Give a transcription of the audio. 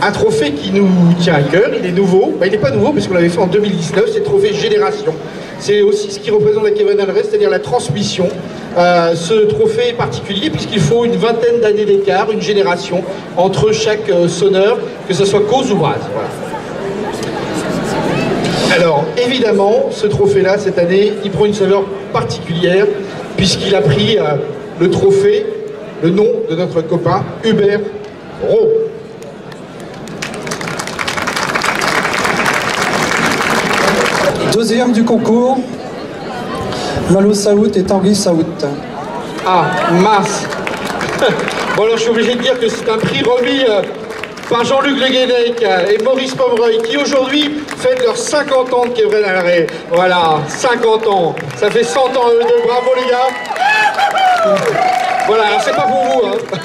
Un trophée qui nous tient à cœur, il est nouveau, il n'est pas nouveau parce qu'on l'avait fait en 2019, c'est le trophée Génération. C'est aussi ce qui représente la Kevin Alres, c'est-à-dire la transmission. Ce trophée est particulier puisqu'il faut une vingtaine d'années d'écart, une génération, entre chaque sonneur, que ce soit cause ou brase. Voilà. Alors, évidemment, ce trophée-là, cette année, il prend une saveur particulière puisqu'il a pris le trophée, le nom de notre copain Hubert Rau. Deuxième du concours, Malo Saout et Tanguy Saout. Ah, mince. Bon alors je suis obligé de dire que c'est un prix remis par Jean-Luc Le Guenec et Maurice Pomeroy qui aujourd'hui fêtent leurs 50 ans de Kevin Alres. Voilà, 50 ans. Ça fait 100 ans eux deux. Bravo les gars. Voilà, alors c'est pas pour vous, hein.